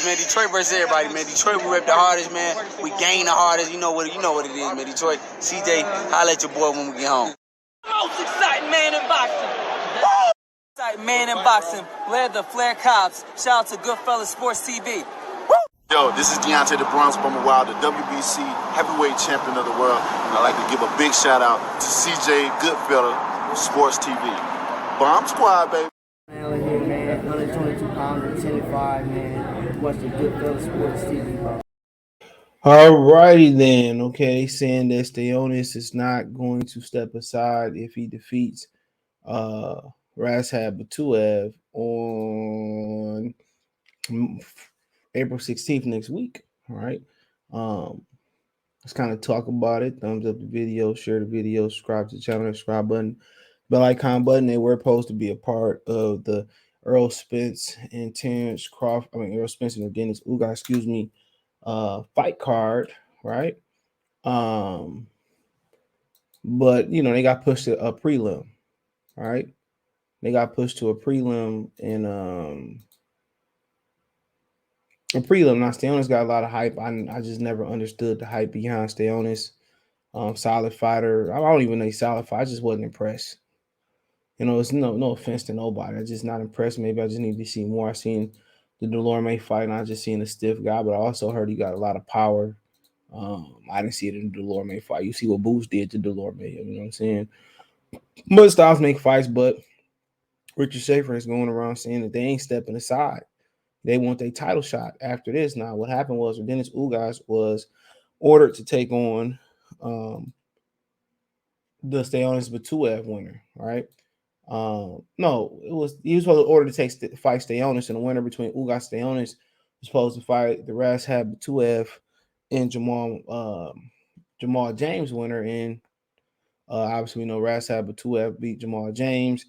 hardest, man. Detroit versus everybody, man. Detroit, we rep the hardest, man. We gain the hardest. You know what it is, man. Detroit, CJ, holla at your boy when we get home. Most exciting man in boxing. Woo! Exciting man in boxing. Led the Flair Cops. Shout out to Goodfellas Sports TV. Yo, this is Deontay the Bronx Bummer Wild, the WBC heavyweight champion of the world. And I'd like to give a big shout out to CJ Goodfellas Sports TV. Bomb Squad, baby. Man, here, man. 122 pounds, 10-5, man. Watch the Goodfellas Sports TV, bro. Alrighty then. Okay, saying that Stanionis is not going to step aside if he defeats Rashad Batuev on April 16th next week. All right. Let's kind of talk about it. Thumbs up the video, share the video, subscribe to the channel, subscribe button, bell icon button. They were supposed to be a part of the Errol Spence and Terence Crawford. Errol Spence and Dennis Ugas, fight card, right? But they got pushed to a prelim, right? They got pushed to a prelim and a prelim. Now, Stanionis got a lot of hype. I just never understood the hype behind Stanionis. Solid fighter. I don't even know he's solid fighter. I just wasn't impressed. It's no offense to nobody. I'm just not impressed. Maybe I just need to see more. I seen the Delorme fight, and I just seen a stiff guy, but I also heard he got a lot of power. I didn't see it in the Delorme fight. You see what Boots did to Delorme. You know what I'm saying? Most styles make fights, but Richard Schaefer is going around saying that they ain't stepping aside. They want their title shot after this. Now, what happened was Dennis Ugas was ordered to take on the Stanionis Batuev winner, right? No, he was supposed to order to fight Stanionis, and the winner between Ugas and Stanionis was supposed to fight the Rashad Batuev and Jamal James winner. And obviously, we know Rashad Batuev beat Jamal James.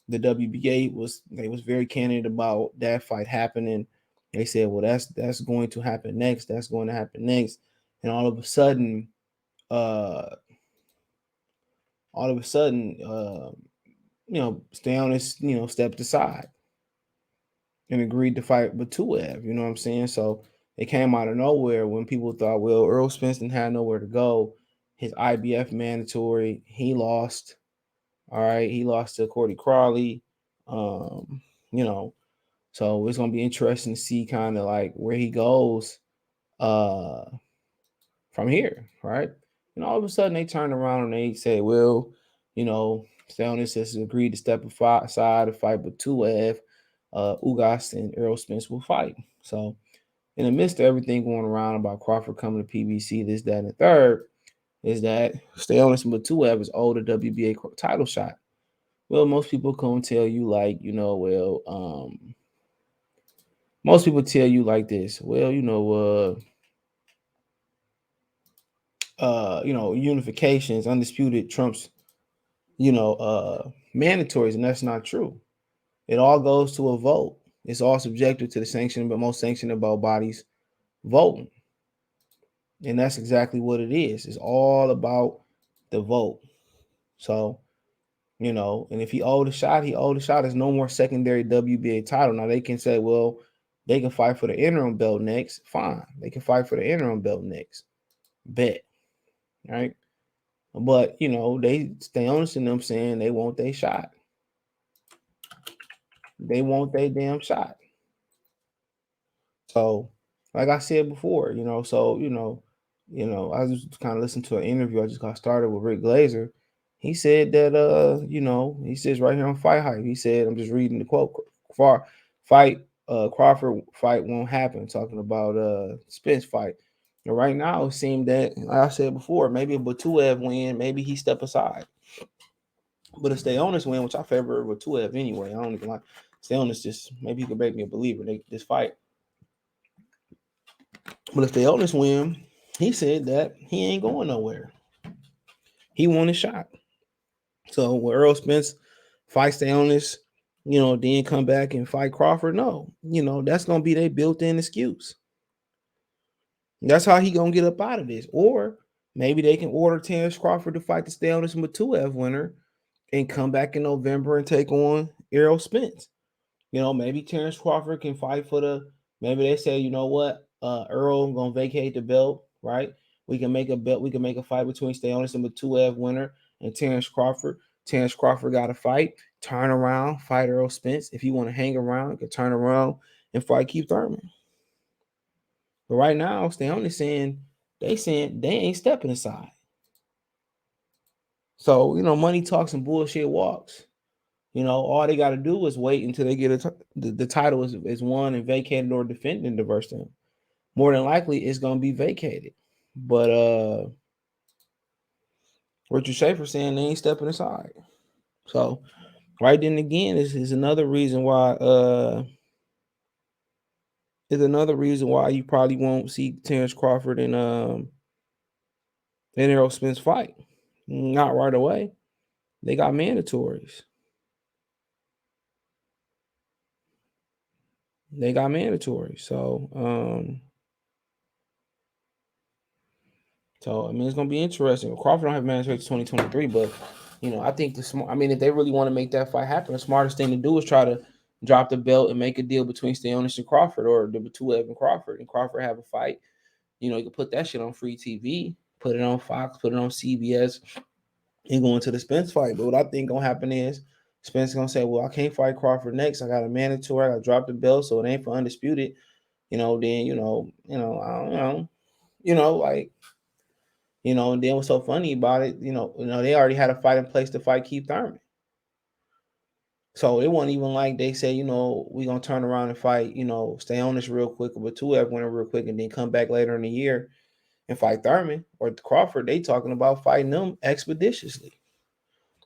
The WBA was very candid about that fight happening. They said, well, that's going to happen next. That's going to happen next. And all of a sudden, Stanionis, stepped aside and agreed to fight Batuev. You know what I'm saying? So it came out of nowhere when people thought, well, Errol Spence had nowhere to go. His IBF mandatory, he lost. All right, he lost to Cordy Crawley. So it's gonna be interesting to see kind of like where he goes from here, right? And all of a sudden they turn around and they say, well, Stanionis has agreed to step aside to fight Batuev. Ugas and Errol Spence will fight. So in the midst of everything going around about Crawford coming to PBC, this, that, and the third, is that Stanionis and Batuev is owed a WBA title shot. Well, most people come tell you most people tell you like this. Well, unifications, undisputed trumps, mandatories, and that's not true. It all goes to a vote. It's all subjective to the sanction, but most sanctionable bodies voting. And that's exactly what it is. It's all about the vote. So, and if he owed a shot, he owed a shot. There's no more secondary WBA title. Now they can say, well, they can fight for the interim belt next. Fine. They can fight for the interim belt next. Bet. Right? But, they stay on to them saying they want their shot. They want their damn shot. So, like I said before, I was just kind of listening to an interview I just got started with Rick Glazer. He said that, he says right here on Fight Hype, he said, I'm just reading the quote, Crawford fight won't happen, talking about Spence fight. And right now, it seemed that, like I said before, maybe a Batuev win, maybe he step aside. But if Stanionis win, which I favor Batuev anyway, I don't even like Stanionis, just maybe he could make me a believer in this fight. But if Stanionis win, he said that he ain't going nowhere. He won a shot. So will Errol Spence fight Stanionis, then come back and fight Crawford? No. That's going to be their built-in excuse. That's how he going to get up out of this. Or maybe they can order Terence Crawford to fight the Stanionis and Batuev winner and come back in November and take on Errol Spence. Maybe Terence Crawford can fight for the Maybe they say, you know what, Earl gonna vacate the belt, right? We can make a belt. We can make a fight between Stanionis and Batuev winner and Terence Crawford. Terence Crawford got a fight, turn around, fight Errol Spence. If you want to hang around, you can turn around and fight Keith Thurman. But right now, Stanionis saying they ain't stepping aside. So, money talks and bullshit walks. All they got to do is wait until they get the title is won and vacated or defended and diverse them. More than likely, it's going to be vacated. But Richard Schaefer saying they ain't stepping aside. So, right then again, is another reason why you probably won't see Terence Crawford and Errol Spence fight. Not right away. They got mandatories. So, it's going to be interesting. Crawford don't have mandatories 2023, but, I think if they really want to make that fight happen, the smartest thing to do is try to drop the belt and make a deal between Stanionis and Crawford, or the Batuev and Crawford have a fight. You can put that shit on free TV, put it on Fox, put it on CBS, and go into the Spence fight. But what I think going to happen is Spence going to say, well, I can't fight Crawford next. I got a mandatory. I got to drop the belt, so it ain't for Undisputed. Then, I don't know, and then what's so funny about it, they already had a fight in place to fight Keith Thurman. So it wasn't even like they say, we're going to turn around and fight, Stanionis real quick, but Batuev winner real quick, and then come back later in the year and fight Thurman or Crawford. They talking about fighting them expeditiously.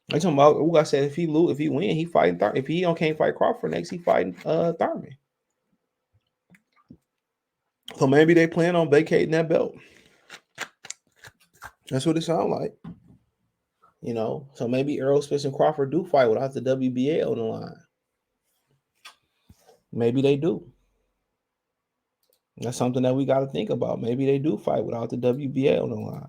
They talking about Ugas said if he win, he fighting Thurman. If he can't fight Crawford next, he fighting Thurman. So maybe they plan on vacating that belt. That's what it sounds like. So maybe Errol Spence and Crawford do fight without the WBA on the line. Maybe they do. That's something that we got to think about. Maybe they do fight without the WBA on the line.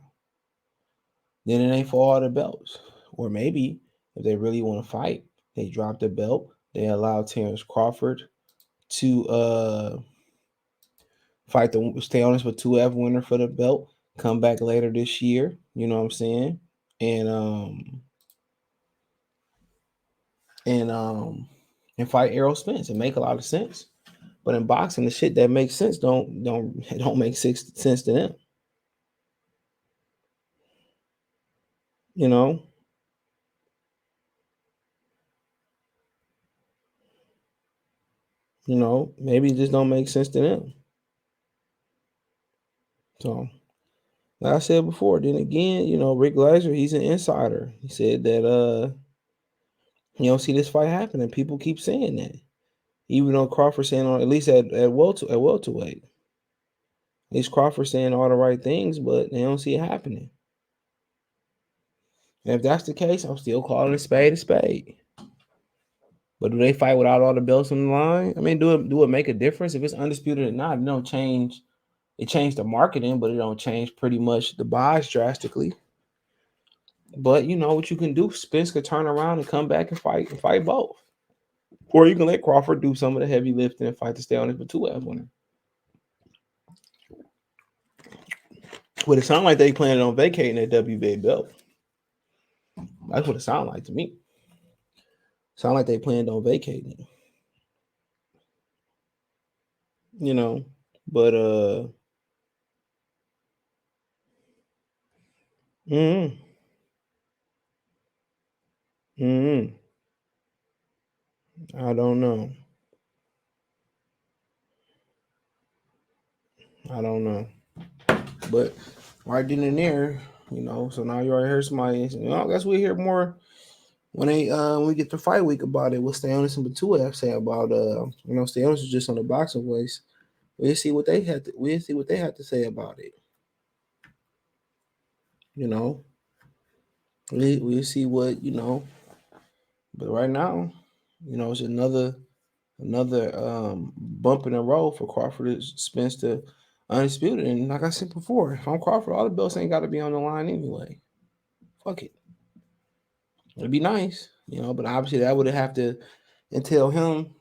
Then it ain't for all the belts. Or maybe if they really want to fight, they drop the belt. They allow Terence Crawford to fight the Stanionis Batuev winner for the belt. Come back later this year. You know what I'm saying? And fight Errol Spence. It make a lot of sense. But in boxing, the shit that makes sense don't make sense to them. Maybe it just don't make sense to them. So, like I said before, then again, Rick Glazer, he's an insider. He said that you don't see this fight happening. People keep saying that. Even though Crawford saying at least at welterweight. At least Crawford saying all the right things, but they don't see it happening. And if that's the case, I'm still calling a spade a spade. But do they fight without all the belts on the line? Do it make a difference? If it's undisputed or not, it don't change. It changed the marketing, but it don't change pretty much the buys drastically. But you know what you can do? Spence could turn around and come back and fight both. Or you can let Crawford do some of the heavy lifting and fight to stay on his Batuev winner. But it sounds like they planning on vacating that WBA belt. That's what it sounds like to me. Sound like they planned on vacating it. But I don't know. But right then and there, so now you already heard somebody. I guess we'll hear more when we get to fight week about it. What Stanionis and Batuev say about Stanionis is just on the boxing voice. We'll see what they had to say about it. We'll see what But right now, it's another bump in the road for Crawford Spence to Undisputed. And like I said before, if I'm Crawford, all the belts ain't got to be on the line anyway. Fuck it. It'd be nice, but obviously that would have to and tell him,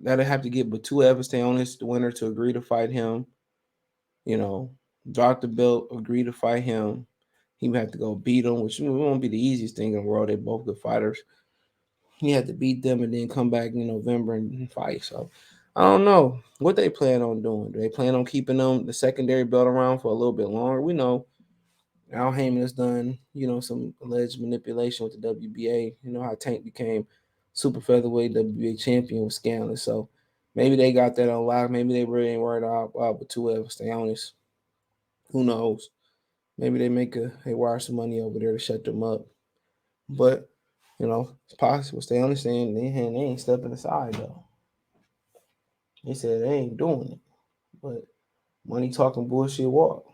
that'll have to get Batuev Stanionis, the winner, to agree to fight him. Drop the belt, agree to fight him. He would have to go beat him, which won't be the easiest thing in the world. They're both good fighters. He had to beat them and then come back in November and fight. So I don't know what they plan on doing. Do they plan on keeping the secondary belt around for a little bit longer? We know Al Heyman has done, some alleged manipulation with the WBA. You know how Tank became super featherweight WBA champion with scandalous. So maybe they got that on lock. Maybe they really ain't worried about Batuev, stay honest. Who knows? Maybe they wire some money over there to shut them up. But it's possible. Stay understand they ain't stepping aside though. They said they ain't doing it. But money talking bullshit walk.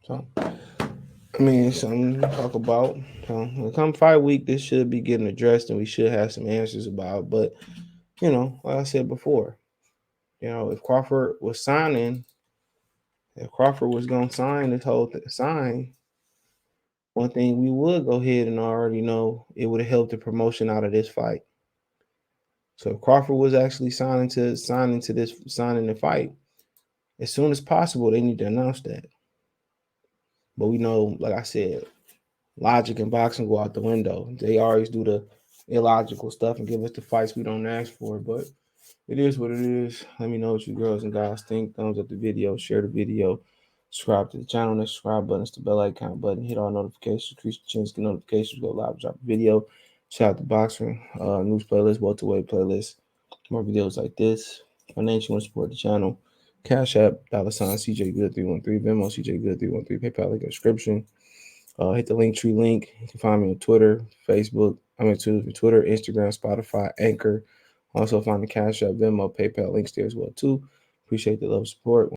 So I mean, something to talk about. So when come fight week, this should be getting addressed and we should have some answers about. But, like I said before, if Crawford was signing, if Crawford was going to sign this whole sign, one thing we would go ahead and already know, it would have helped the promotion out of this fight. So if Crawford was actually signing the fight, as soon as possible, they need to announce that. But we know, like I said, logic and boxing go out the window. They always do the illogical stuff and give us the fights we don't ask for. But it is what it is. Let me know what you girls and guys think. Thumbs up the video, share the video, subscribe to the channel. That subscribe button is the bell icon button. Hit all notifications, increase the chance to get notifications, go live, drop a video. Shout out to boxing, news playlist, welterweight playlist. More videos like this. Financial, want to support the channel. Cash App, $ CJ Good 313, Venmo CJ Good 313, PayPal link in the description. Hit the link tree link. You can find me on Twitter, Facebook. Twitter, Instagram, Spotify, Anchor. Also find the Cash App, Venmo, PayPal links there as well too. Appreciate the love support.